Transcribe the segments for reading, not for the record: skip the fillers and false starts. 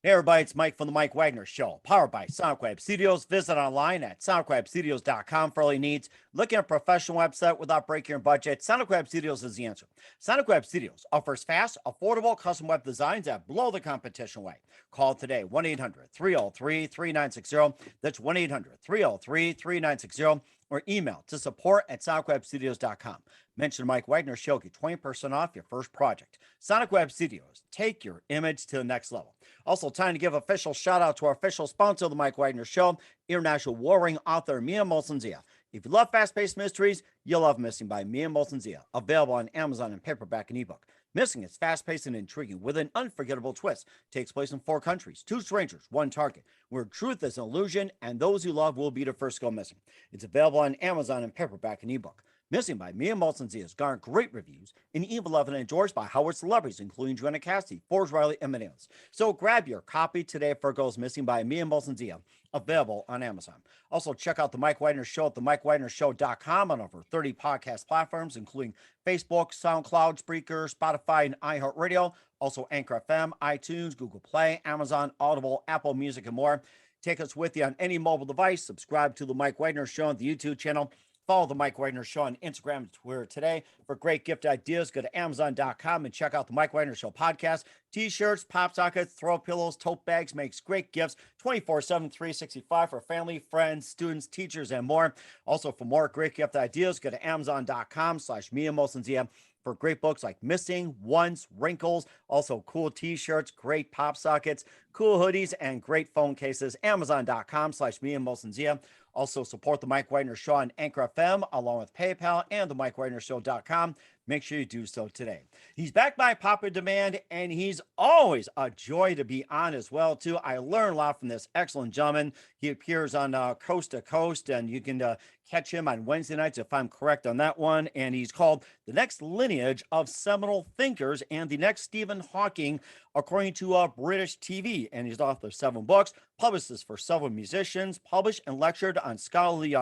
Hey everybody, it's Mike from the Mike Wagner Show, powered by SonicWeb Studios. Visit online at sonicwebstudios.com for all your needs. Looking at a professional website without breaking your budget, SonicWeb Studios is the answer. SonicWeb Studios offers fast, affordable custom web designs that blow the competition away. Call today, 1-800-303-3960. That's 1-800-303-3960. Or email to support@sonicwebstudios.com. Mention Mike Wagner Show, get 20% off your first project. Sonic Web Studios, take your image to the next level. Also, time to give official shout out to our official sponsor of the Mike Wagner Show, international warring author Mia Molson-Zia. If you love fast-paced mysteries, you'll love Missing by Mia Molson-Zia, available on Amazon in paperback and ebook. Missing is fast-paced and intriguing with an unforgettable twist. Takes place in 4 countries, 2 strangers, 1 target, where truth is an illusion and those you love will be the first to go missing. It's available on Amazon in paperback and ebook. Missing by Mia Molson-Zia has garnered great reviews and even loved and endorsed by Howard celebrities, including Joanna Cassidy, Forbes Riley, and many others. So grab your copy today for Goes Missing by Mia Molson-Zia, available on Amazon. Also, check out the Mike Wagner Show at themikewagnershow.com on over 30 podcast platforms, including Facebook, SoundCloud, Spreaker, Spotify, and iHeartRadio. Also, Anchor FM, iTunes, Google Play, Amazon, Audible, Apple Music, and more. Take us with you on any mobile device. Subscribe to the Mike Wagner Show on the YouTube channel. Follow the Mike Wagner Show on Instagram and Twitter today. For great gift ideas, go to Amazon.com and check out the Mike Wagner Show podcast. T-shirts, pop sockets, throw pillows, tote bags, makes great gifts 24/7, 365 for family, friends, students, teachers, and more. Also, for more great gift ideas, go to Amazon.com/Mia Molson-Zia for great books like Missing, Once, Wrinkles, also cool t-shirts, great pop sockets, cool hoodies, and great phone cases. Amazon.com/Mia Molson-Zia. Also, support the Mike Wagner Show on Anchor FM, along with PayPal and the MikeWagnerShow.com. Make sure you do so today. He's back by popular demand, and he's always a joy to be on as well, too. I learn a lot from this excellent gentleman. He appears on Coast to Coast, and you can catch him on Wednesday nights, if I'm correct on that one. And he's called The Next Lineage of Seminal Thinkers and the Next Stephen Hawking, according to British TV. And he's author of 7 books, publicist for several musicians, published and lectured on scholarly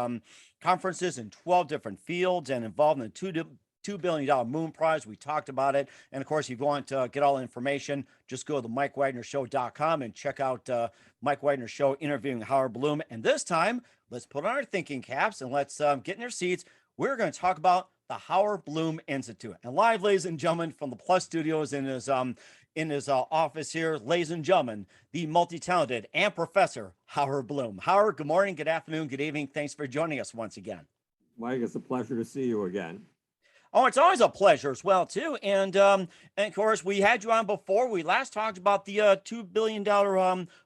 conferences in 12 different fields, and involved in the $2 billion Moon Prize. We talked about it. And of course, if you want to get all the information, just go to MikeWagnerShow.com and check out Mike Wagner Show interviewing Howard Bloom. And this time, let's put on our thinking caps and let's get in your seats. We're going to talk about the Howard Bloom Institute. And live, ladies and gentlemen, from the Plus Studios in his office here, ladies and gentlemen, the multi-talented and professor Howard Bloom. Howard, good morning, good afternoon, good evening. Thanks for joining us once again. Mike, it's a pleasure to see you again. Oh, it's always a pleasure as well, too. And of course, we had you on before. We last talked about the $2 billion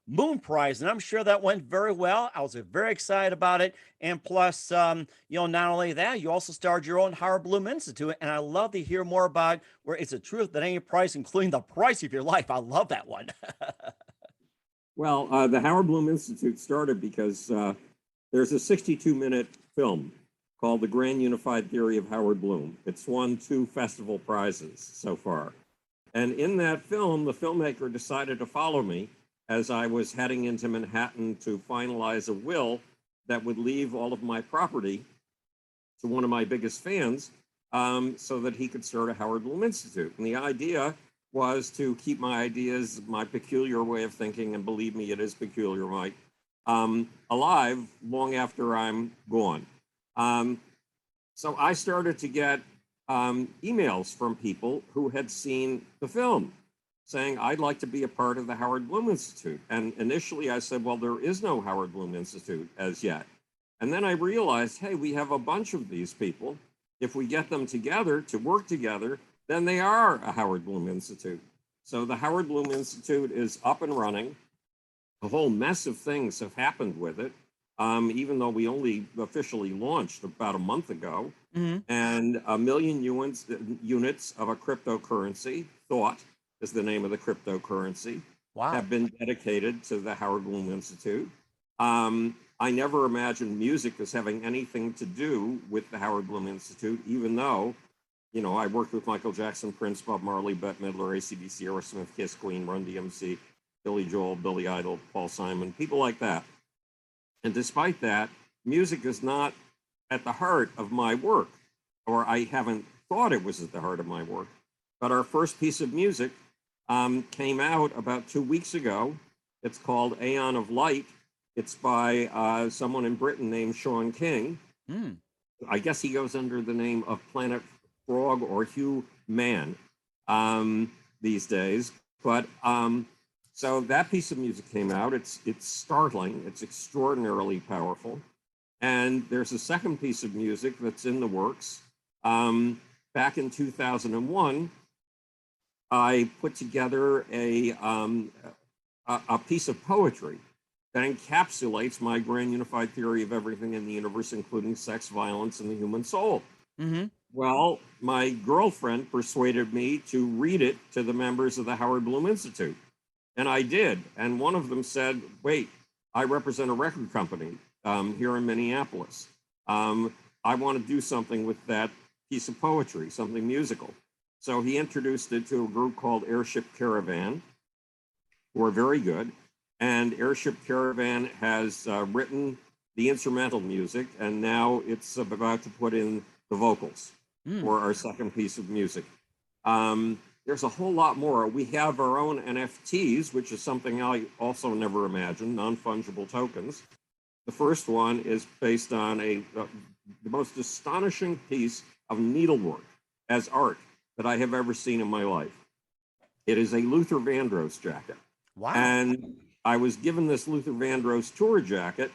Moon Prize, and I'm sure that went very well. I was very excited about it. And plus, not only that, you also started your own Howard Bloom Institute, and I love to hear more about where it's a truth that any price, including the price of your life. I love that one. Well, the Howard Bloom Institute started because there's a 62-minute film called The Grand Unified Theory of Howard Bloom. It's won 2 festival prizes so far. And in that film, the filmmaker decided to follow me as I was heading into Manhattan to finalize a will that would leave all of my property to one of my biggest fans so that he could start a Howard Bloom Institute. And the idea was to keep my ideas, my peculiar way of thinking, and believe me, it is peculiar, Mike, alive long after I'm gone. So I started to get emails from people who had seen the film saying, I'd like to be a part of the Howard Bloom Institute. And initially I said, well, there is no Howard Bloom Institute as yet. And then I realized, hey, we have a bunch of these people. If we get them together to work together, then they are a Howard Bloom Institute. So the Howard Bloom Institute is up and running. A whole mess of things have happened with it. Even though we only officially launched about a month ago, and 1 million units of a cryptocurrency, Thought is the name of the cryptocurrency, have been dedicated to the Howard Bloom Institute. I never imagined music as having anything to do with the Howard Bloom Institute, even though, I worked with Michael Jackson, Prince, Bob Marley, Bette Midler, AC/DC, Aerosmith, Kiss, Queen, Run DMC, Billy Joel, Billy Idol, Paul Simon, people like that. And despite that, music is not at the heart of my work, or I haven't thought it was at the heart of my work. But our first piece of music came out about 2 weeks ago, It's called Aeon of Light. It's by someone in Britain named Sean King. Mm. I guess he goes under the name of Planet Frog or Hugh Man these days. But so that piece of music came out. It's startling. It's extraordinarily powerful. And there's a second piece of music that's in the works. Back in 2001, I put together a piece of poetry that encapsulates my grand unified theory of everything in the universe, including sex, violence, and the human soul. Mm-hmm. Well, my girlfriend persuaded me to read it to the members of the Howard Bloom Institute. And I did. And one of them said, wait, I represent a record company here in Minneapolis. I want to do something with that piece of poetry, something musical. So he introduced it to a group called Airship Caravan, who are very good. And Airship Caravan has written the instrumental music, and now it's about to put in the vocals for our second piece of music. There's a whole lot more. We have our own NFTs, which is something I also never imagined, non-fungible tokens. The first one is based on the most astonishing piece of needlework as art that I have ever seen in my life. It is a Luther Vandross jacket. Wow. And I was given this Luther Vandross tour jacket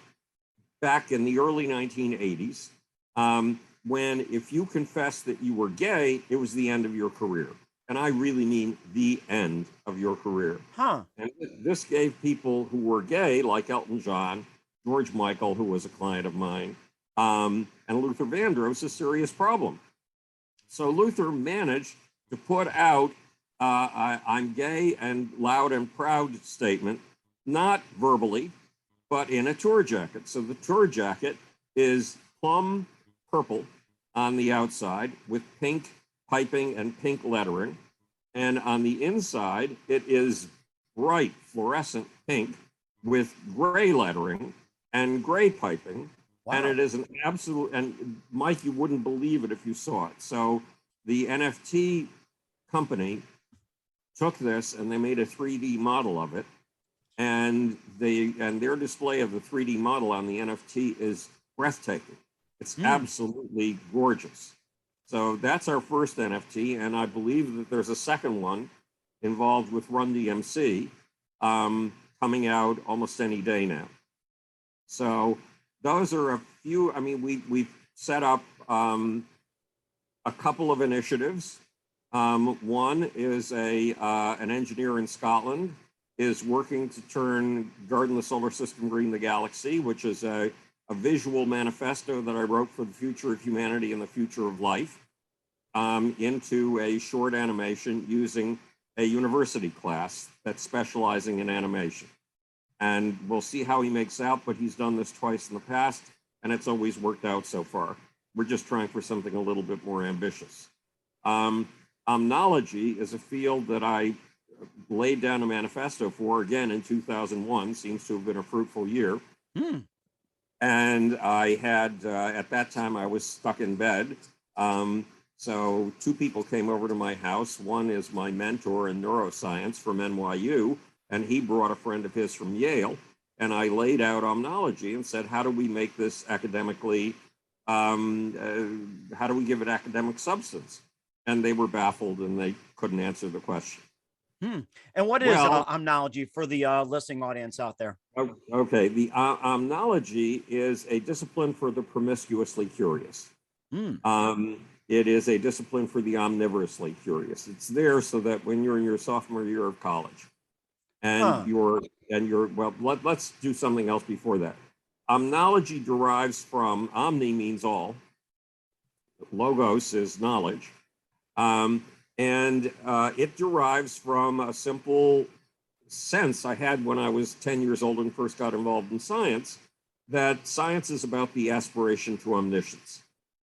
back in the early 1980s, when if you confessed that you were gay, it was the end of your career. And I really mean the end of your career. Huh. And this gave people who were gay, like Elton John, George Michael, who was a client of mine, and Luther Vandross, a serious problem. So Luther managed to put out I'm gay and loud and proud statement, not verbally, but in a tour jacket. So the tour jacket is plum purple on the outside with pink piping and pink lettering. And on the inside, it is bright fluorescent pink with gray lettering and gray piping. Wow. And it is an absolute, and Mike, you wouldn't believe it if you saw it. So the NFT company took this and they made a 3D model of it. And their display of the 3D model on the NFT is breathtaking. It's absolutely gorgeous. So that's our first NFT, and I believe that there's a second one involved with Run DMC coming out almost any day now. So those are a few. I mean, we've set up a couple of initiatives. One is an engineer in Scotland is working to turn Garden the Solar System, Green the Galaxy, which is a visual manifesto that I wrote for the future of humanity and the future of life, into a short animation using a university class that's specializing in animation. And we'll see how he makes out, but he's done this twice in the past, and it's always worked out so far. We're just trying for something a little bit more ambitious. Omnology is a field that I laid down a manifesto for, again, in 2001, seems to have been a fruitful year. And I had, at that time, I was stuck in bed. So two people came over to my house. One is my mentor in neuroscience from NYU, and he brought a friend of his from Yale. And I laid out Omnology and said, how do we make this academically, how do we give it academic substance? And they were baffled and they couldn't answer the question. And what is Omnology for the listening audience out there? Okay, the Omnology is a discipline for the promiscuously curious. It is a discipline for the omnivorously curious. It's there so that when you're in your sophomore year of college, and let's do something else before that. Omnology derives from omni means all. Logos is knowledge. And it derives from a simple sense I had when I was 10 years old and first got involved in science, that science is about the aspiration to omniscience.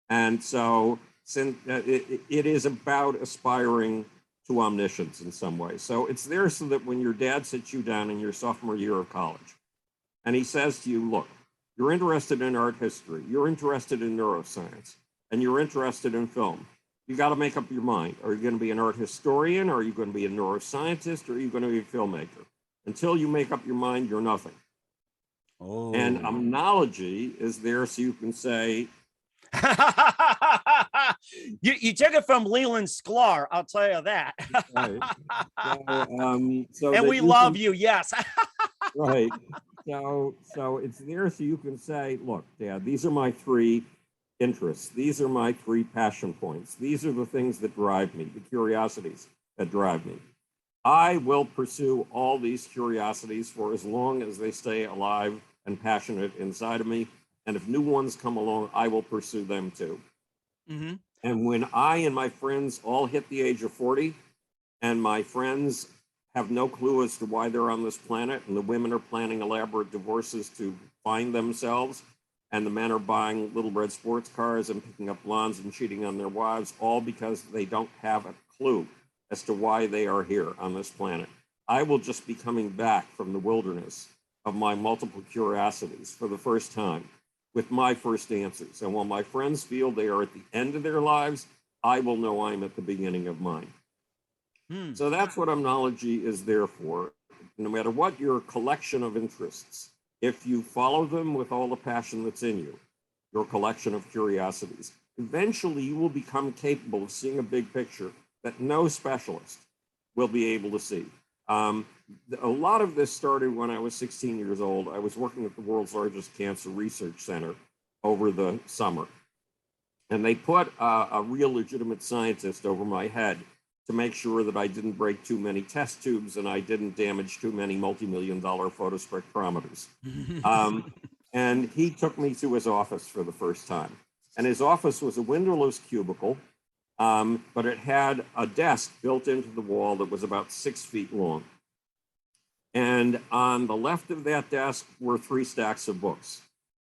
And so it is about aspiring to omniscience in some way. So it's there so that when your dad sits you down in your sophomore year of college, and he says to you, look, you're interested in art history, you're interested in neuroscience, and you're interested in film. You got to make up your mind. Are you going to be an art historian? Or are you going to be a neuroscientist? Or are you going to be a filmmaker? Until you make up your mind, you're nothing. Oh. And omnology is there so you can say, you took it from Leland Sklar, I'll tell you that. right. So and that we you love can, you, yes. right. So it's there so you can say, look, Dad, these are my three interests. These are my three passion points. These are the things that drive me, the curiosities that drive me. I will pursue all these curiosities for as long as they stay alive and passionate inside of me. And if new ones come along, I will pursue them too. Mm-hmm. And when I and my friends all hit the age of 40, and my friends have no clue as to why they're on this planet, and the women are planning elaborate divorces to find themselves, and the men are buying little red sports cars and picking up blondes and cheating on their wives, all because they don't have a clue as to why they are here on this planet. I will just be coming back from the wilderness of my multiple curiosities for the first time with my first answers. And while my friends feel they are at the end of their lives, I will know I'm at the beginning of mine. So that's what omnology is there for. No matter what your collection of interests, if you follow them with all the passion that's in you, your collection of curiosities, eventually you will become capable of seeing a big picture that no specialist will be able to see. A lot of this started when I was 16 years old. I was working at the world's largest cancer research center over the summer. And they put a real legitimate scientist over my head to make sure that I didn't break too many test tubes and I didn't damage too many multi-million-dollar photospectrometers. And he took me to his office for the first time. And his office was a windowless cubicle, but it had a desk built into the wall that was about 6 feet long. And on the left of that desk were 3 stacks of books.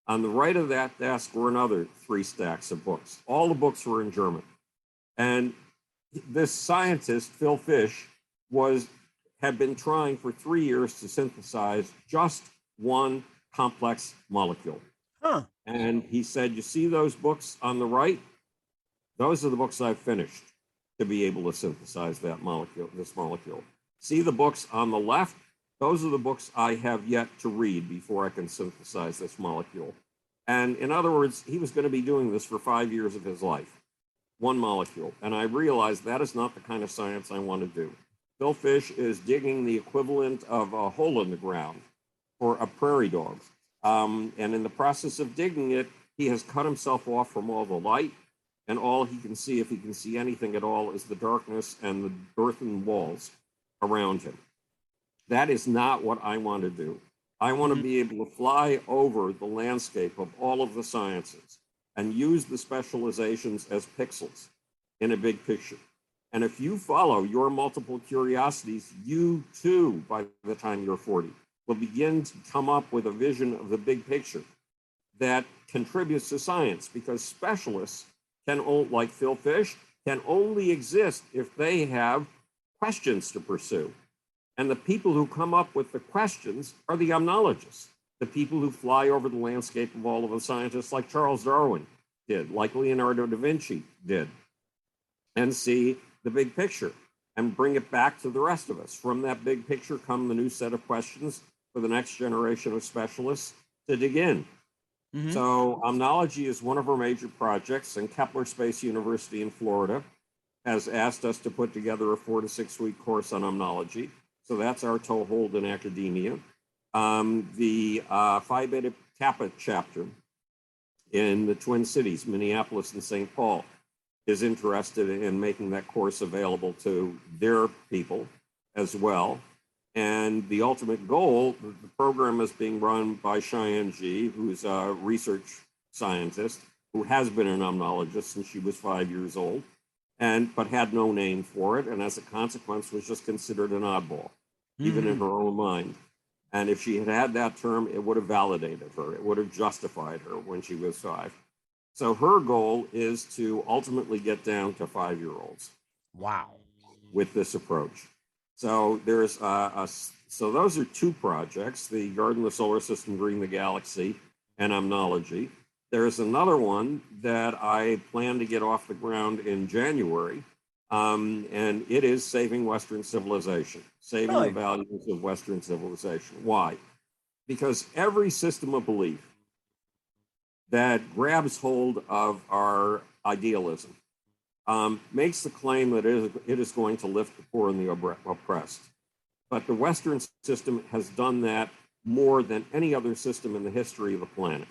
On the right of that desk were another 3 stacks of books. All the books were in German. And this scientist, Phil Fish, had been trying for 3 years to synthesize just one complex molecule. And he said, you see those books on the right? Those are the books I've finished to be able to synthesize that molecule, this molecule. See the books on the left? Those are the books I have yet to read before I can synthesize this molecule. And in other words, he was going to be doing this for 5 years of his life, one molecule. And I realized that is not the kind of science I want to do. Phil Fish is digging the equivalent of a hole in the ground for a prairie dog. And in the process of digging it, he has cut himself off from all the light. And all he can see, if he can see anything at all, is the darkness and the earthen walls around him. That is not what I want to do. I want to be able to fly over the landscape of all of the sciences and use the specializations as pixels in a big picture. And if you follow your multiple curiosities, you too, by the time you're 40, will begin to come up with a vision of the big picture that contributes to science, because specialists like Phil Fish, can only exist if they have questions to pursue. And the people who come up with the questions are the omnologists, the people who fly over the landscape of all of the scientists, like Charles Darwin did, like Leonardo da Vinci did, and see the big picture and bring it back to the rest of us. From that big picture come the new set of questions for the next generation of specialists to dig in. So omnology is one of our major projects, and Kepler Space University in Florida has asked us to put together a 4 to 6 week course on omnology. So that's our toehold in academia. The Phi Beta Kappa chapter in the Twin Cities, Minneapolis and St. Paul, is interested in making that course available to their people as well. And the ultimate goal, the program is being run by Cheyenne G, who's a research scientist, who has been an omnologist since she was 5 years old, but had no name for it, and as a consequence was just considered an oddball, even in her own mind. And if she had had that term, it would have validated her. It would have justified her when she was 5. So her goal is to ultimately get down to 5-year-olds. Wow. With this approach. So there's so those are 2 projects: the Garden the Solar System, Green the Galaxy, and omnology. There's another one that I plan to get off the ground in January And it is saving Western civilization, saving the Really? values of Western civilization. Why? Because every system of belief that grabs hold of our idealism makes the claim that it is going to lift the poor and the oppressed. But the Western system has done that more than any other system in the history of the planet.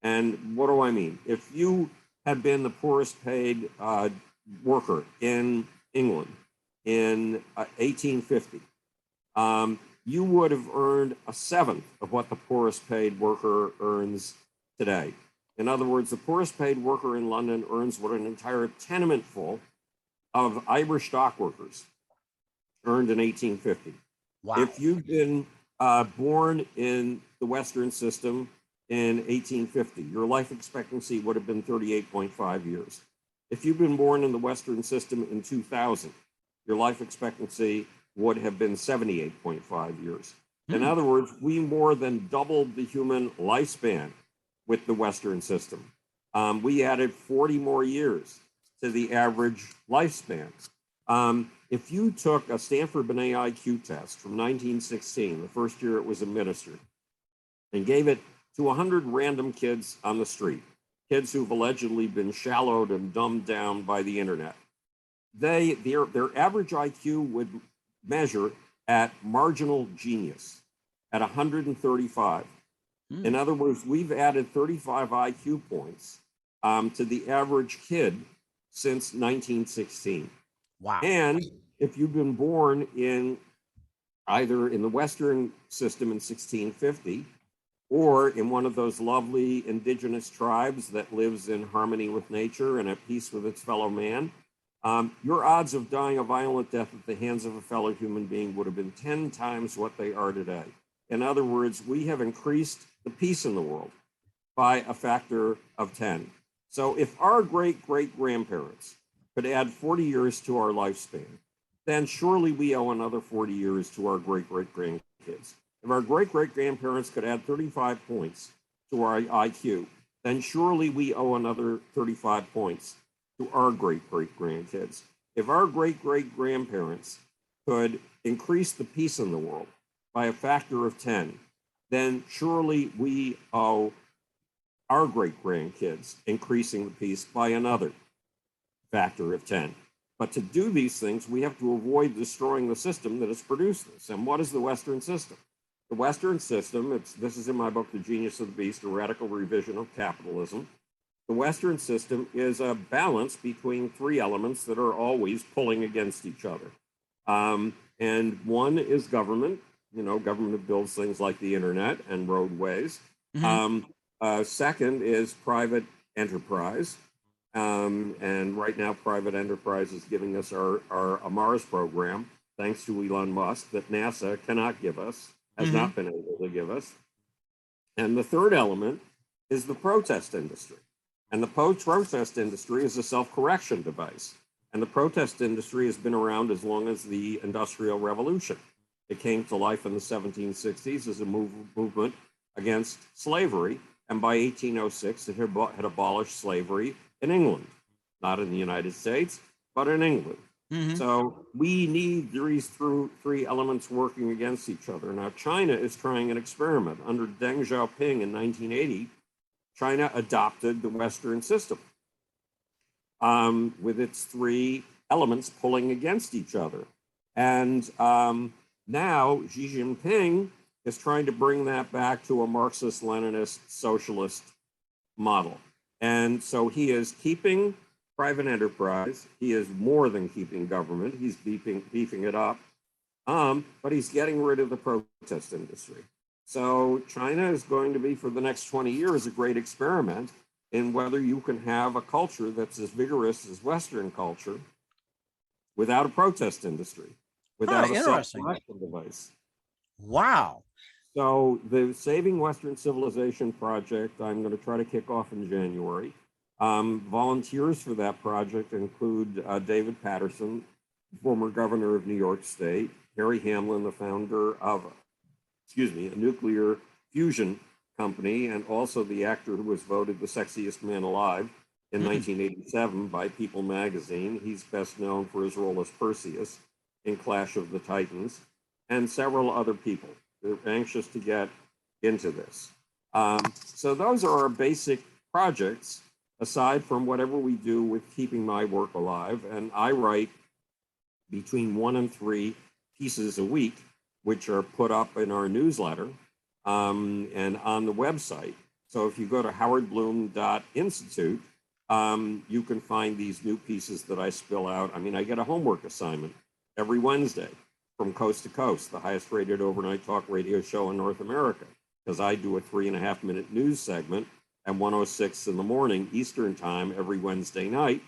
And what do I mean? If you had been the poorest paid worker in England in 1850, you would have earned a seventh of what the poorest paid worker earns today. In other words, the poorest paid worker in London earns what an entire tenement full of Irish dock workers earned in 1850. Wow. If you've been born in the Western system in 1850, your life expectancy would have been 38.5 years. If you've been born in the Western system in 2000, your life expectancy would have been 78.5 years. In other words, we more than doubled the human lifespan with the Western system. We added 40 more years to the average lifespan. If you took a Stanford Binet IQ test from 1916, the first year it was administered, and gave it to 100 random kids on the street, kids who've allegedly been shallowed and dumbed down by the internet, their average IQ would measure at marginal genius at 135. In other words, we've added 35 IQ points to the average kid since 1916. Wow. And if you've been born in either in the Western system in 1650 or in one of those lovely indigenous tribes that lives in harmony with nature and at peace with its fellow man, your odds of dying a violent death at the hands of a fellow human being would have been 10 times what they are today. In other words, we have increased the peace in the world by a factor of 10. So if our great-great-grandparents could add 40 years to our lifespan, then surely we owe another 40 years to our great-great-grandkids. If our great-great-grandparents could add 35 points to our IQ, then surely we owe another 35 points to our great-great-grandkids. If our great-great-grandparents could increase the peace in the world by a factor of 10, then surely we owe our great-grandkids increasing the peace by another factor of 10. But to do these things, we have to avoid destroying the system that has produced this. And what is the Western system? The Western system, this is in my book, The Genius of the Beast, a radical revision of capitalism. The Western system is a balance between three elements that are always pulling against each other. And one is government. You know, government builds things like the internet and roadways. Second is private enterprise. And right now, private enterprise is giving us our Mars program, thanks to Elon Musk, that NASA cannot give us, has not been able to give us. And the third element is the protest industry. And the protest industry is a self-correction device. And the protest industry has been around as long as the Industrial Revolution. It came to life in the 1760s as a movement against slavery. And by 1806, it had abolished slavery in England, not in the United States, but in England. So we need these three elements working against each other. Now, China is trying an experiment. Under Deng Xiaoping in 1980, China adopted the Western system with its three elements pulling against each other. And now Xi Jinping is trying to bring that back to a Marxist-Leninist socialist model. And so he is keeping private enterprise. He is more than keeping government. He's beefing it up. But he's getting rid of the protest industry. So China is going to be, for the next 20 years, a great experiment in whether you can have a culture that's as vigorous as Western culture without a protest industry, without a self-correction device. Wow. So the Saving Western Civilization project, I'm going to try to kick off in January. Volunteers for that project include David Patterson, former governor of New York State, Harry Hamlin, the founder of, a nuclear fusion company, and also the actor who was voted the sexiest man alive in 1987 by People magazine. He's best known for his role as Perseus in Clash of the Titans, and several other people. They're anxious to get into this. So those are our basic projects, aside from whatever we do with keeping my work alive. And I write between 1 and 3 pieces a week, which are put up in our newsletter and on the website. So if you go to howardbloom.institute, you can find these new pieces that I spill out. I mean, I get a homework assignment every Wednesday from Coast to Coast, the highest rated overnight talk radio show in North America, because I do a 3.5-minute news segment at 1:06 in the morning Eastern time every Wednesday night.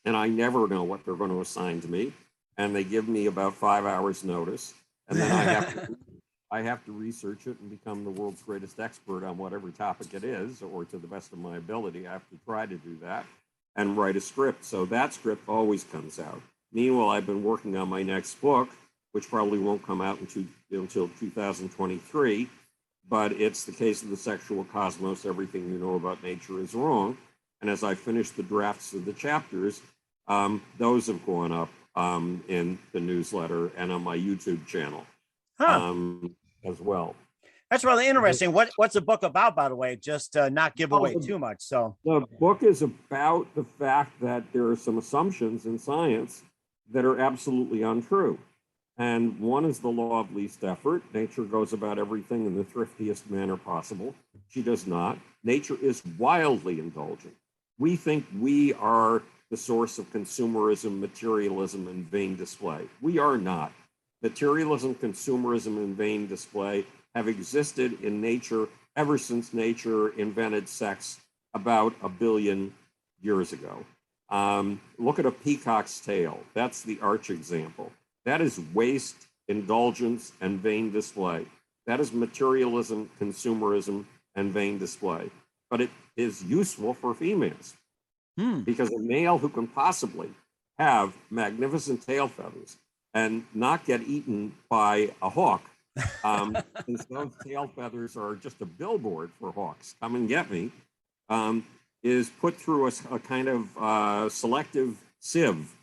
And I never know what they're going to assign to me. And they give me about 5 hours notice. And then I have to research it and become the world's greatest expert on whatever topic it is, or to the best of my ability, I have to try to do that and write a script. So that script always comes out. Meanwhile, I've been working on my next book, which probably won't come out until 2023, but it's The Case of the Sexual Cosmos, Everything You Know About Nature Is Wrong. And as I finish the drafts of the chapters, those have gone up in the newsletter and on my YouTube channel as well. That's really interesting. What's the book about, by the way? Just not give away too much. So the book is about the fact that there are some assumptions in science that are absolutely untrue. And one is the law of least effort. Nature goes about everything in the thriftiest manner possible. She does not. Nature is wildly indulgent. We think we are the source of consumerism, materialism, and vain display. We are not. Materialism, consumerism, and vain display have existed in nature ever since nature invented sex about 1 billion years ago. Look at a peacock's tail. That's the arch example. That is waste, indulgence, and vain display. That is materialism, consumerism, and vain display. But it is useful for females because a male who can possibly have magnificent tail feathers and not get eaten by a hawk, since those tail feathers are just a billboard for hawks, come and get me, is put through a kind of selective sieve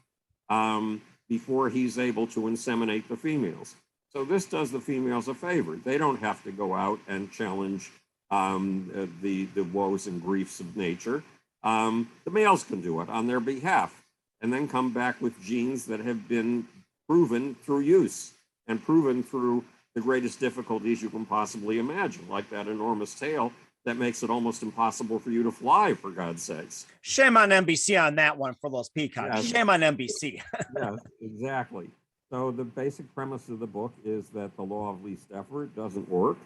before he's able to inseminate the females. So this does the females a favor. They don't have to go out and challenge the woes and griefs of nature. The males can do it on their behalf and then come back with genes that have been proven through use and proven through the greatest difficulties you can possibly imagine, like that enormous tail that makes it almost impossible for you to fly, for God's sakes. Shame on NBC on that one for those peacocks. Yes. Shame on NBC. Yes, exactly. So the basic premise of the book is that the law of least effort doesn't work.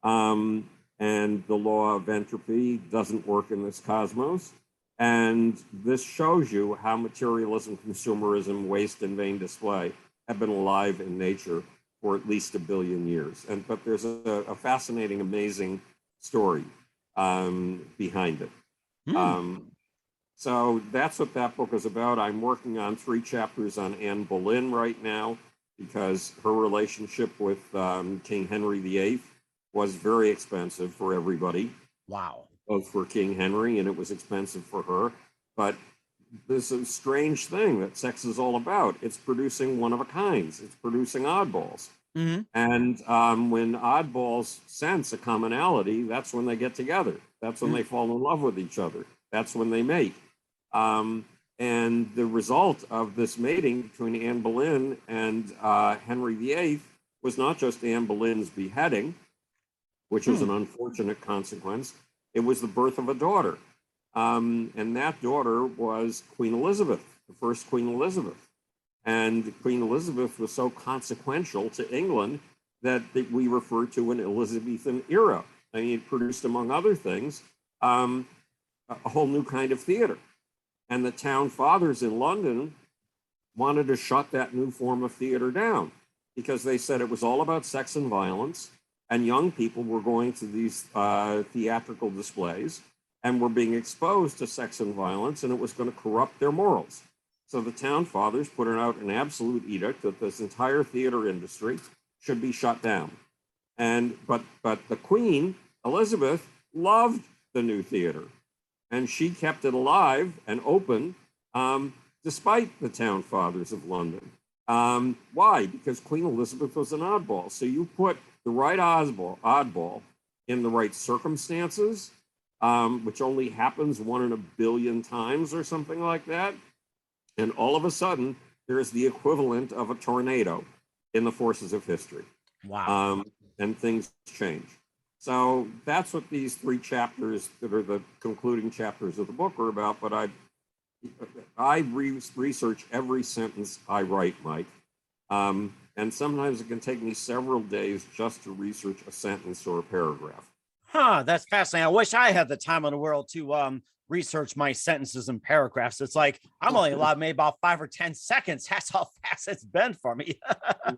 And the law of entropy doesn't work in this cosmos. And this shows you how materialism, consumerism, waste, and vain display have been alive in nature for at least 1 billion years. But there's a fascinating, amazing story behind it. So that's what that book is about. I'm working on 3 chapters on Anne Boleyn right now because her relationship with King Henry VIII was very expensive for everybody. Wow. Both for King Henry, and it was expensive for her. But this is a strange thing that sex is all about. It's producing one of a kinds. It's producing oddballs. And when oddballs sense a commonality, that's when they get together. That's when they fall in love with each other. That's when they mate. And the result of this mating between Anne Boleyn and Henry VIII was not just Anne Boleyn's beheading, which was an unfortunate consequence. It was the birth of a daughter. And that daughter was Queen Elizabeth, the first Queen Elizabeth. And Queen Elizabeth was so consequential to England that we refer to an Elizabethan era. I mean, it produced, among other things, a whole new kind of theater. And the town fathers in London wanted to shut that new form of theater down because they said it was all about sex and violence, and young people were going to these theatrical displays and were being exposed to sex and violence, and it was going to corrupt their morals. So the town fathers put out an absolute edict that this entire theater industry should be shut down. But the Queen, Elizabeth, loved the new theater. And she kept it alive and open despite the town fathers of London. Why? Because Queen Elizabeth was an oddball. So you put the right oddball in the right circumstances, which only happens 1 in a billion times or something like that. And all of a sudden, there's the equivalent of a tornado in the forces of history. Wow. And things change. So that's what these 3 chapters that are the concluding chapters of the book are about. But I research every sentence I write, Mike. And sometimes it can take me several days just to research a sentence or a paragraph. Huh, that's fascinating. I wish I had the time in the world to research my sentences and paragraphs. It's like I'm only allowed maybe about 5 or 10 seconds. That's how fast it's been for me.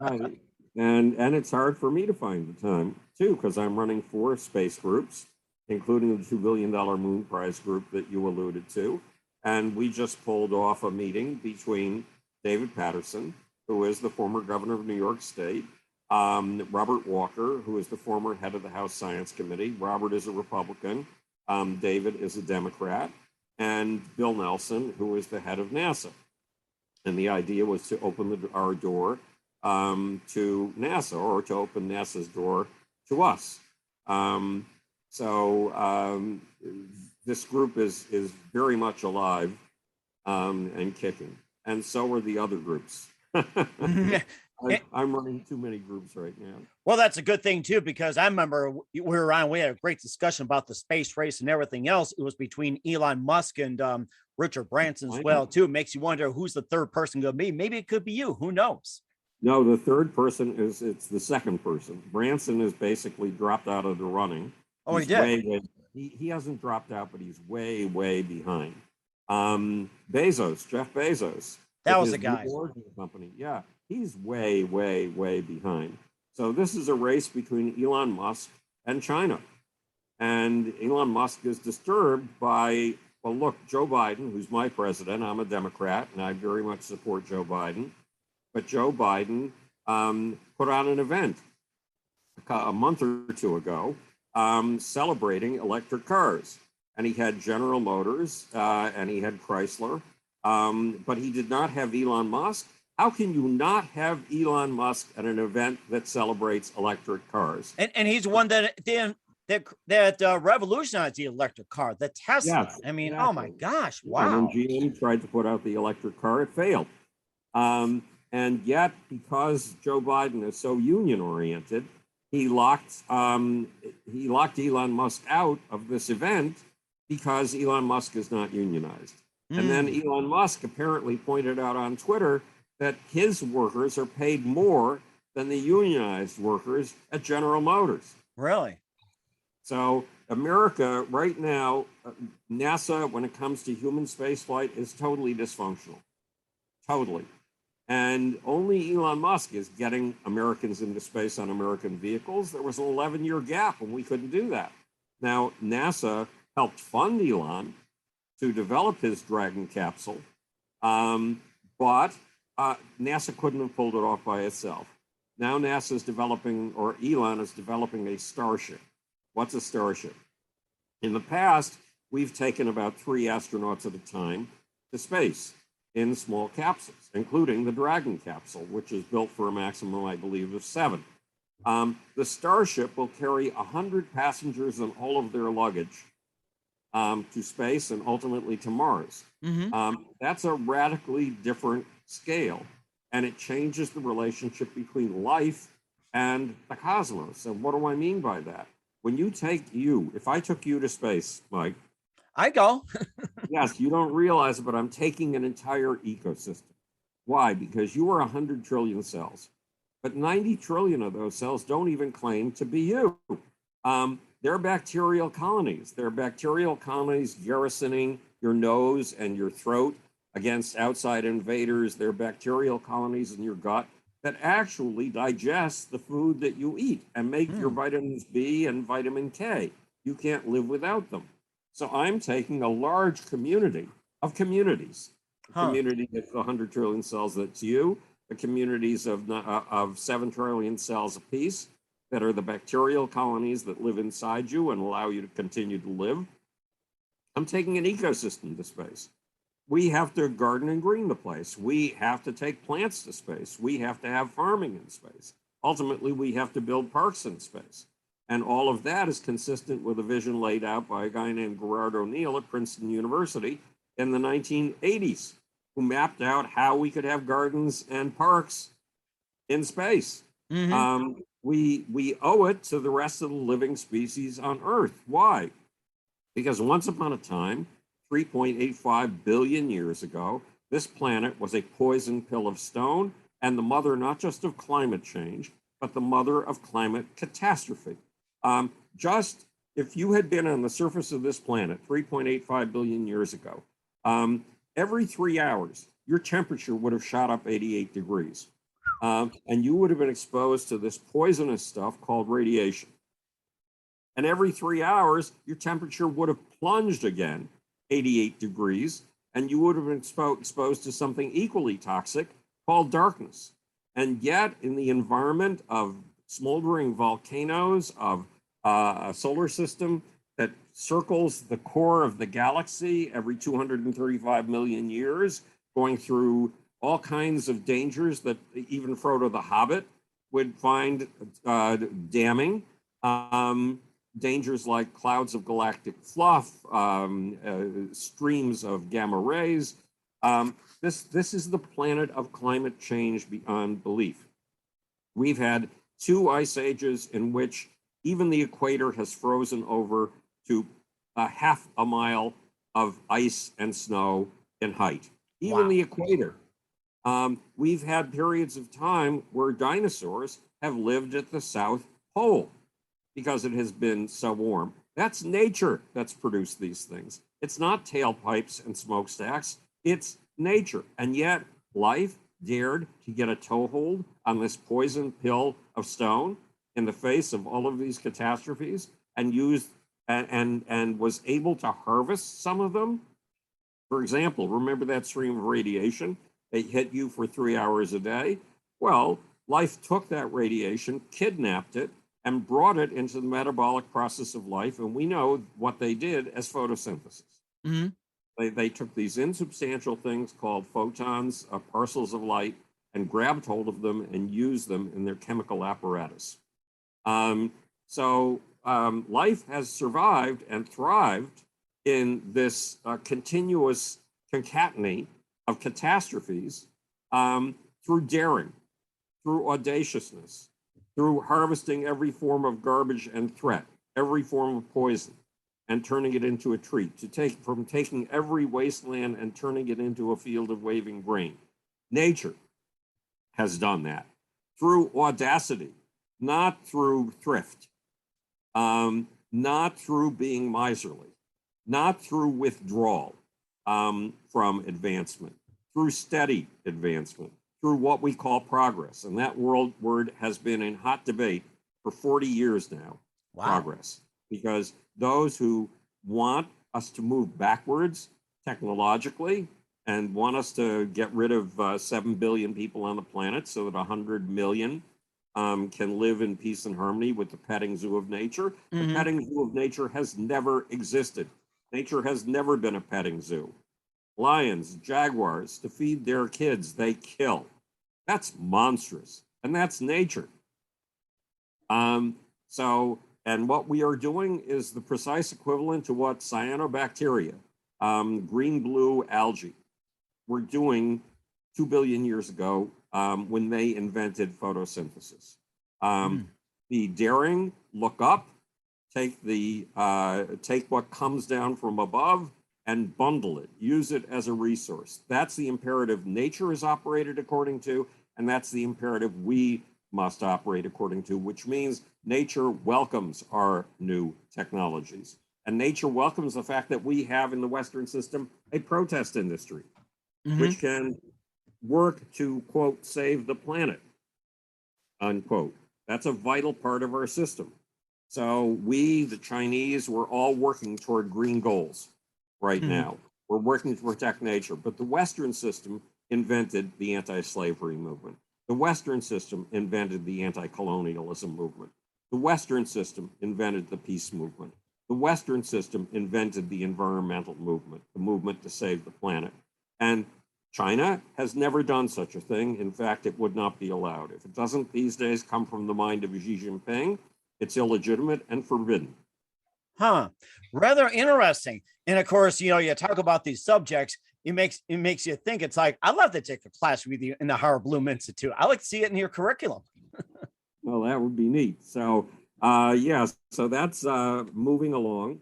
Right. And it's hard for me to find the time too, because I'm running 4 space groups, including the $2 billion Moon Prize group that you alluded to. And we just pulled off a meeting between David Patterson, who is the former governor of New York State, Robert Walker, who is the former head of the House Science Committee. Robert is a Republican. David is a Democrat. And Bill Nelson, who is the head of NASA. And the idea was to open our door to NASA, or to open NASA's door to us. This group is very much alive and kicking. And so are the other groups. I'm running too many groups right now. Well, that's a good thing too, because I remember we were around, we had a great discussion about the space race and everything else. It was between Elon Musk and Richard Branson as well too. It makes you wonder who's the third person going to be. Maybe it could be you. Who knows? No, the third person it's the second person. Branson has basically dropped out of the running. Oh, he did. He hasn't dropped out, but he's way behind. Jeff Bezos. That was the guy. Company. Yeah, he's way behind. So this is a race between Elon Musk and China. And Elon Musk is disturbed by, well, look, Joe Biden, who's my president, I'm a Democrat, and I very much support Joe Biden. But Joe Biden put on an event a month or 2 ago celebrating electric cars. And he had General Motors and he had Chrysler, but he did not have Elon Musk. How can you not have Elon Musk at an event that celebrates electric cars? And he's one that revolutionized the electric car, the Tesla. Yes, I mean, exactly. Oh my gosh, wow. And when GM tried to put out the electric car, it failed. And yet, because Joe Biden is so union-oriented, he locked Elon Musk out of this event because Elon Musk is not unionized. And then Elon Musk apparently pointed out on Twitter that his workers are paid more than the unionized workers at General Motors. Really? So America right now, NASA, when it comes to human spaceflight, is totally dysfunctional. Totally. And only Elon Musk is getting Americans into space on American vehicles. There was an 11-year gap when we couldn't do that. Now, NASA helped fund Elon to develop his Dragon capsule, but NASA couldn't have pulled it off by itself. Now NASA is developing, or Elon is developing, a Starship. What's a Starship? In the past, we've taken about 3 astronauts at a time to space in small capsules, including the Dragon capsule, which is built for a maximum, I believe, of 7. The Starship will carry 100 passengers and all of their luggage to space and ultimately to Mars. That's a radically different scale, and it changes the relationship between life and the cosmos. And what do I mean by that? When you take if I took you to space, Mike, I go. Yes, you don't realize it, but I'm taking an entire ecosystem. Why? Because you are 100 trillion cells, but 90 trillion of those cells don't even claim to be you. They're bacterial colonies. They're bacterial colonies garrisoning your nose and your throat against outside invaders. They're bacterial colonies in your gut that actually digest the food that you eat and make your vitamins B and vitamin K. You can't live without them. So I'm taking a large community of communities, a community that's 100 trillion cells, that's you, the communities of 7 trillion cells apiece that are the bacterial colonies that live inside you and allow you to continue to live. I'm taking an ecosystem to space. We have to garden and green the place. We have to take plants to space. We have to have farming in space. Ultimately, we have to build parks in space. And all of that is consistent with a vision laid out by a guy named Gerard O'Neill at Princeton University in the 1980s, who mapped out how we could have gardens and parks in space. We owe it to the rest of the living species on Earth. Why? Because once upon a time, 3.85 billion years ago, this planet was a poison pill of stone and the mother not just of climate change, but the mother of climate catastrophe. Just if you had been on the surface of this planet 3.85 billion years ago, every 3 hours, your temperature would have shot up 88 degrees. And you would have been exposed to this poisonous stuff called radiation. And every 3 hours, your temperature would have plunged again 88 degrees, and you would have been exposed to something equally toxic called darkness. And yet, in the environment of smoldering volcanoes, of a solar system that circles the core of the galaxy every 235 million years, going through all kinds of dangers that even Frodo the Hobbit would find damning. Dangers like clouds of galactic fluff, streams of gamma rays. This is the planet of climate change beyond belief. We've had 2 ice ages in which even the equator has frozen over to half a mile of ice and snow in height. Even the equator. We've had periods of time where dinosaurs have lived at the South Pole because it has been so warm. That's nature that's produced these things. It's not tailpipes and smokestacks, it's nature. And yet life dared to get a toehold on this poison pill of stone in the face of all of these catastrophes and used and was able to harvest some of them. For example, remember that stream of radiation that hit you for 3 hours a day? Well, life took that radiation, kidnapped it, and brought it into the metabolic process of life. And we know what they did as photosynthesis. They took these insubstantial things called photons, parcels of light, and grabbed hold of them and used them in their chemical apparatus. Life has survived and thrived in this continuous concatenate of catastrophes through daring, through audaciousness, through harvesting every form of garbage and threat, every form of poison, and turning it into a treat, from taking every wasteland and turning it into a field of waving grain. Nature has done that through audacity, not through thrift, not through being miserly, not through withdrawal from advancement, through steady advancement, through what we call progress. And that word has been in hot debate for 40 years now, progress. Because those who want us to move backwards technologically and want us to get rid of 7 billion people on the planet so that 100 million can live in peace and harmony with the petting zoo of nature. The petting zoo of nature has never existed. Nature has never been a petting zoo. Lions, jaguars, to feed their kids, they kill. That's monstrous, and that's nature. And what we are doing is the precise equivalent to what cyanobacteria, green-blue algae, were doing 2 billion years ago when they invented photosynthesis. Be daring, look up, take what comes down from above and bundle it, use it as a resource. That's the imperative nature is operated according to, and that's the imperative we must operate according to, which means nature welcomes our new technologies. And nature welcomes the fact that we have in the Western system a protest industry, which can work to, quote, save the planet, unquote. That's a vital part of our system. So we, the Chinese, we're all working toward green goals right now. We're working to protect nature, but the Western system invented the anti-slavery movement. The Western system invented the anti-colonialism movement. The Western system invented the peace movement. The Western system invented the environmental movement, the movement to save the planet. And China has never done such a thing. In fact, it would not be allowed. If it doesn't these days come from the mind of Xi Jinping, it's illegitimate and forbidden. Huh. Rather interesting. And of course, you talk about these subjects. It makes you think. It's like, I'd love to take a class with you in the Howard Bloom Institute. I like to see it in your curriculum. Well, that would be neat. So, so that's moving along,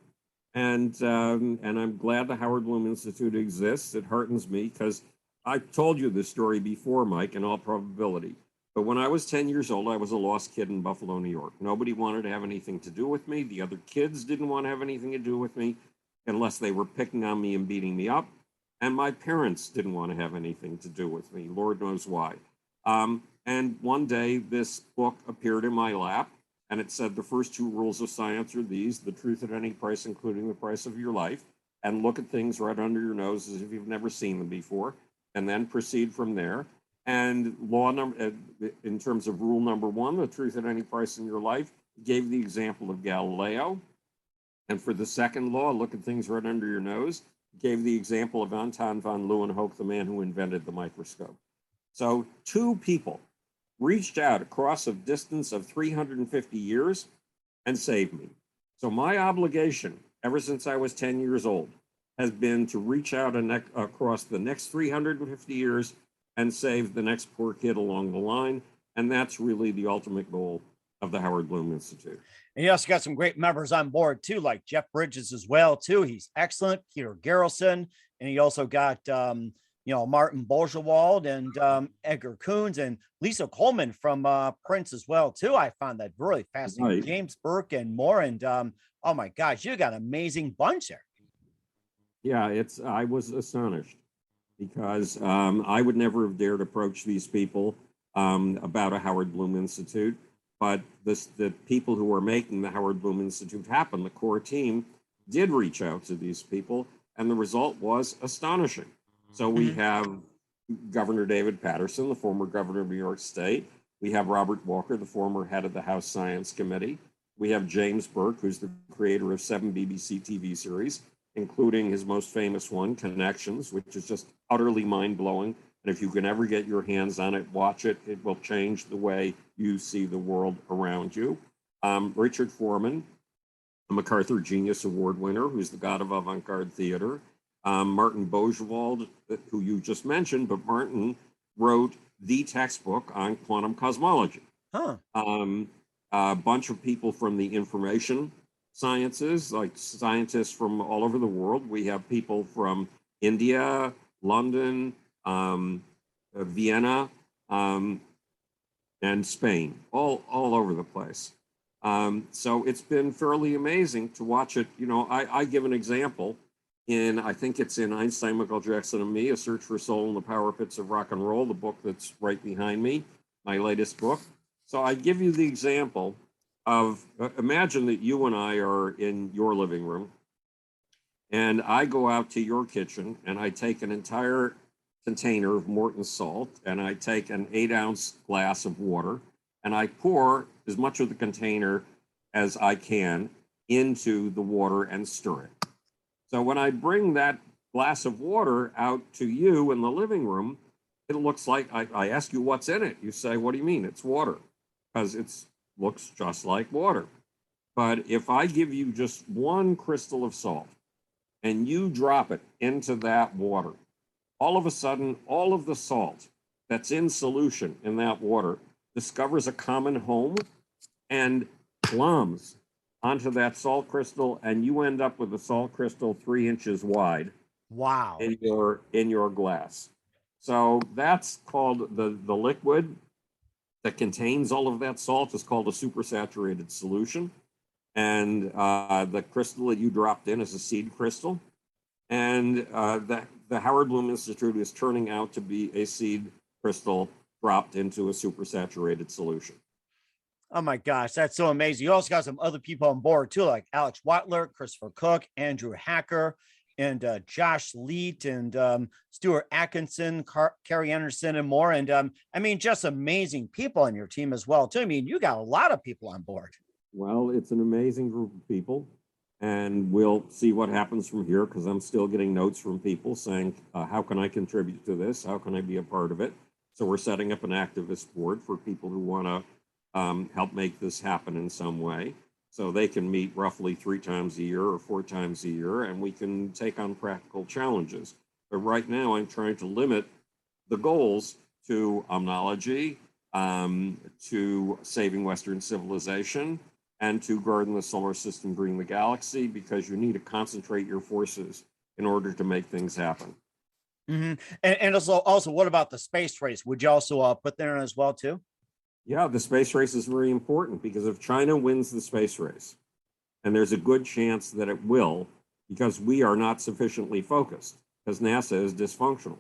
and I'm glad the Howard Bloom Institute exists. It heartens me because I told you this story before, Mike, in all probability. But when I was 10 years old, I was a lost kid in Buffalo, New York. Nobody wanted to have anything to do with me. The other kids didn't want to have anything to do with me unless they were picking on me and beating me up. And my parents didn't want to have anything to do with me. Lord knows why. And one day, this book appeared in my lap, and it said the first two rules of science are these: the truth at any price, including the price of your life, and look at things right under your nose as if you've never seen them before, and then proceed from there. And in terms of rule number one, the truth at any price in your life, gave the example of Galileo. And for the second law, look at things right under your nose, gave the example of Anton von Leeuwenhoek, the man who invented the microscope. So two people reached out across a distance of 350 years and saved me. So my obligation, ever since I was 10 years old, has been to reach out across the next 350 years and save the next poor kid along the line. And that's really the ultimate goal of the Howard Bloom Institute. And you also got some great members on board too, like Jeff Bridges as well too. He's excellent. Peter Garrelson, and he also got Martin Boljewald and Edgar Coons and Lisa Coleman from Prince as well too. I found that really fascinating. Right. James Burke and more. And oh my gosh, you got an amazing bunch there. Yeah, I was astonished because I would never have dared approach these people about a Howard Bloom Institute. But the people who are making the Howard Bloom Institute happen, the core team, did reach out to these people, and the result was astonishing. So we have Governor David Patterson, the former governor of New York State. We have Robert Walker, the former head of the House Science Committee. We have James Burke, who's the creator of 7 BBC TV series, including his most famous one, Connections, which is just utterly mind-blowing. And if you can ever get your hands on it, watch it. It will change the way you see the world around you. Richard Foreman, a MacArthur Genius Award winner, who's the god of avant-garde theater. Martin Boljewald, who you just mentioned, but Martin wrote the textbook on quantum cosmology. Huh. A bunch of people from the information sciences, like scientists from all over the world. We have people from India, London, Vienna, and Spain, all over the place. So it's been fairly amazing to watch it. I give an example I think it's in Einstein, Michael Jackson, and Me, A Search for Soul in the Power Pits of Rock and Roll, the book that's right behind me, my latest book. So I give you the example of, imagine that you and I are in your living room, and I go out to your kitchen, and I take an entire container of Morton salt, and I take an 8-ounce glass of water, and I pour as much of the container as I can into the water and stir it. So when I bring that glass of water out to you in the living room, it looks like, I ask you what's in it. You say, what do you mean? It's water, because it looks just like water. But if I give you just one crystal of salt and you drop it into that water, all of a sudden, all of the salt that's in solution in that water discovers a common home and plumbs onto that salt crystal, and you end up with a salt crystal 3 inches wide. Wow. In your glass. So that's called the liquid that contains all of that salt is called a supersaturated solution. And the crystal that you dropped in is a seed crystal. And the Howard Bloom Institute is turning out to be a seed crystal dropped into a supersaturated solution. Oh my gosh, that's so amazing. You also got some other people on board too, like Alex Watler, Christopher Cook, Andrew Hacker, and Josh Leet, and Stuart Atkinson, Carrie Anderson, and more. And just amazing people on your team as well too. I mean, you got a lot of people on board. Well, it's an amazing group of people. And we'll see what happens from here, because I'm still getting notes from people saying, how can I contribute to this? How can I be a part of it? So we're setting up an activist board for people who want to help make this happen in some way. So they can meet roughly 3 times a year or 4 times a year, and we can take on practical challenges. But right now, I'm trying to limit the goals to omnology, to saving Western civilization, and to guarding the solar system, green the galaxy, because you need to concentrate your forces in order to make things happen. And also, what about the space race? Would you also put there as well too? Yeah, the space race is very important, because if China wins the space race, and there's a good chance that it will, because we are not sufficiently focused, because NASA is dysfunctional.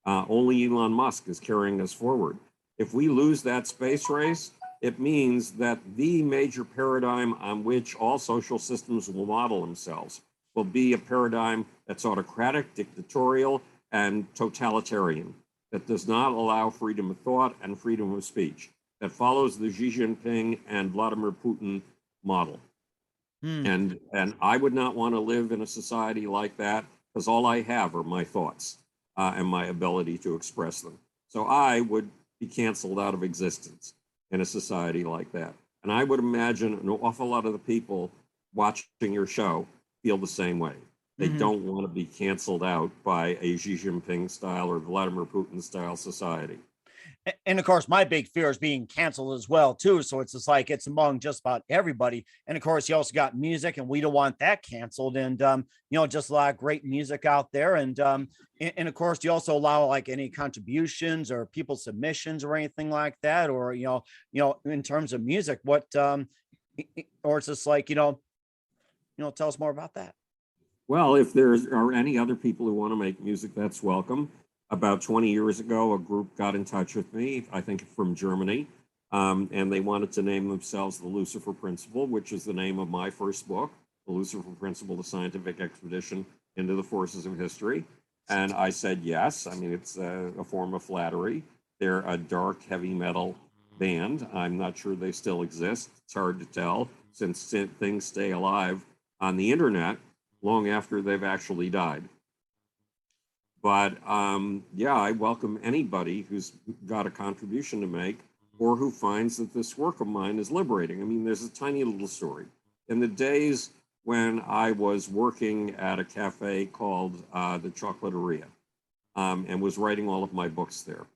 Only Elon Musk is carrying us forward. If we lose that space race, it means that the major paradigm on which all social systems will model themselves will be a paradigm that's autocratic, dictatorial, and totalitarian, that does not allow freedom of thought and freedom of speech, that follows the Xi Jinping and Vladimir Putin model. And I would not want to live in a society like that, because all I have are my thoughts and my ability to express them. So I would be canceled out of existence in a society like that. And I would imagine an awful lot of the people watching your show feel the same way. They don't want to be canceled out by a Xi Jinping style or Vladimir Putin style society. And of course, my big fear is being canceled as well too. So it's just like it's among just about everybody. And of course, you also got music, and we don't want that canceled. And just a lot of great music out there. And of course, you also allow like any contributions or people's submissions or anything like that, or in terms of music, what or it's just like tell us more about that. Well, if there are any other people who want to make music, that's welcome. About 20 years ago, a group got in touch with me, I think from Germany, and they wanted to name themselves the Lucifer Principle, which is the name of my first book, The Lucifer Principle, The Scientific Expedition into the Forces of History. And I said yes. I mean, it's a form of flattery. They're a dark heavy metal band. I'm not sure they still exist. It's hard to tell, since things stay alive on the internet long after they've actually died. But yeah, I welcome anybody who's got a contribution to make, or who finds that this work of mine is liberating. I mean, there's a tiny little story. In the days when I was working at a cafe called the Chocolateria, and was writing all of my books there,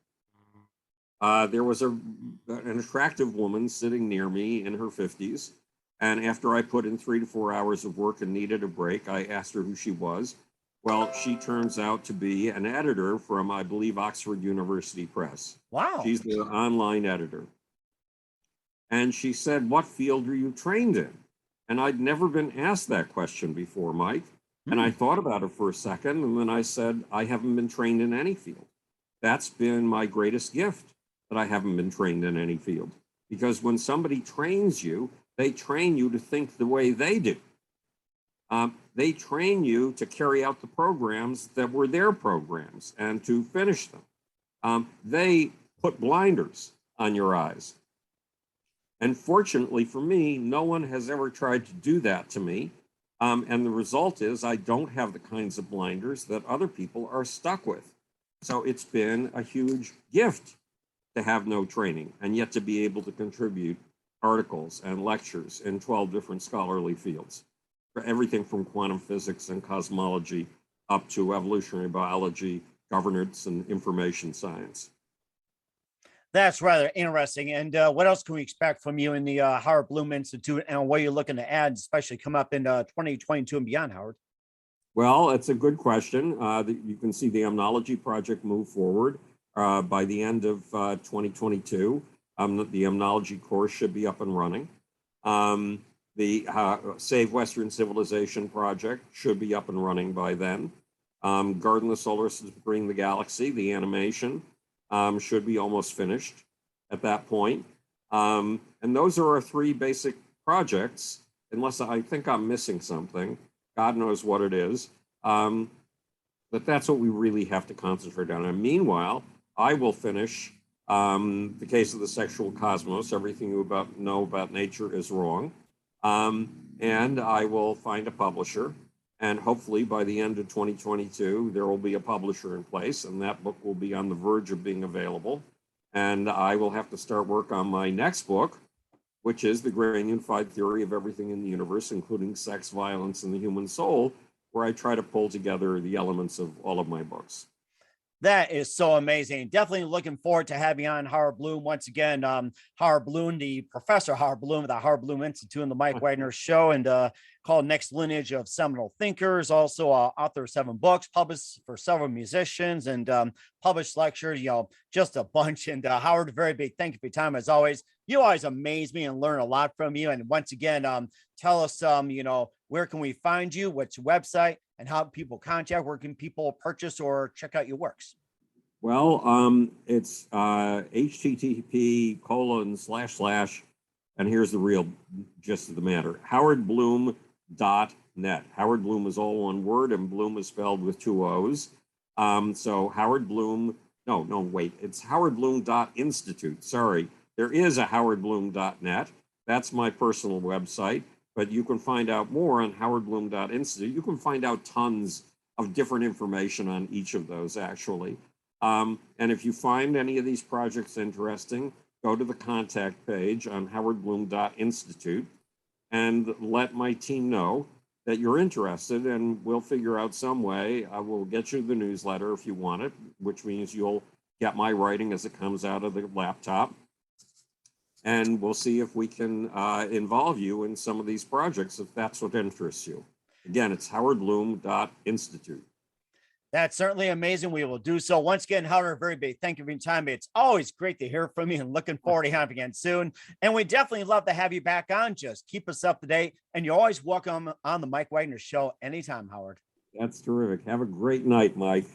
there was an attractive woman sitting near me in her 50s. And after I put in 3 to 4 hours of work and needed a break, I asked her who she was. Well, she turns out to be an editor from, I believe, Oxford University Press. Wow. She's the online editor. And she said, "What field are you trained in?" And I'd never been asked that question before, Mike. And I thought about it for a second, and then I said, I haven't been trained in any field. That's been my greatest gift, that I haven't been trained in any field. Because when somebody trains you, they train you to think the way they do. They train you to carry out the programs that were their programs and to finish them. They put blinders on your eyes. And fortunately for me, no one has ever tried to do that to me. And the result is I don't have the kinds of blinders that other people are stuck with. So it's been a huge gift to have no training, and yet to be able to contribute articles and lectures in 12 different scholarly fields, for everything from quantum physics and cosmology up to evolutionary biology, governance, and information science. That's rather interesting. And what else can we expect from you in the Howard Bloom Institute, and what you're looking to add, especially come up in 2022 and beyond, Howard? Well, it's a good question. You can see the Omnology project move forward by the end of 2022. The Omnology course should be up and running. The Save Western Civilization project should be up and running by then. Garden the Solar System, Bring the Galaxy, the animation, should be almost finished at that point. And those are our 3 basic projects, unless I think I'm missing something. God knows what it is. But that's what we really have to concentrate on. And meanwhile, I will finish The Case of the Sexual Cosmos. Everything you know about nature is wrong. And I will find a publisher. And hopefully by the end of 2022, there will be a publisher in place, and that book will be on the verge of being available. And I will have to start work on my next book, which is The Grand Unified Theory of Everything in the Universe, including Sex, Violence, and the Human Soul, where I try to pull together the elements of all of my books. That is so amazing. Definitely looking forward to having on Howard Bloom once again. Howard Bloom, the Professor Howard Bloom of the Howard Bloom Institute and the Mike Wagner Show, and called Next Lineage of Seminal Thinkers. Also, author of 7 books, published for several musicians, and published lectures. Just a bunch. And Howard, very big thank you for your time as always. You always amaze me and learn a lot from you. And once again, tell us, where can we find you? What's your website? And how people contact, where can people purchase or check out your works? Well, it's http:// and here's the real gist of the matter: howardbloom.net. Howard Bloom is all one word, and Bloom is spelled with 2 O's. So Howard Bloom, wait, it's howardbloom.institute. Sorry, there is a howardbloom.net. That's my personal website. But you can find out more on howardbloom.institute. You can find out tons of different information on each of those, actually. And if you find any of these projects interesting, go to the contact page on howardbloom.institute and let my team know that you're interested, and we'll figure out some way. I will get you the newsletter if you want it, which means you'll get my writing as it comes out of the laptop. And we'll see if we can involve you in some of these projects, if that's what interests you. Again, it's howardbloom.institute. That's certainly amazing. We will do so. Once again, Howard, very big thank you for your time. It's always great to hear from you, and looking forward to having you again soon. And we definitely love to have you back on. Just keep us up to date. And you're always welcome on the Mike Wagner Show anytime, Howard. That's terrific. Have a great night, Mike.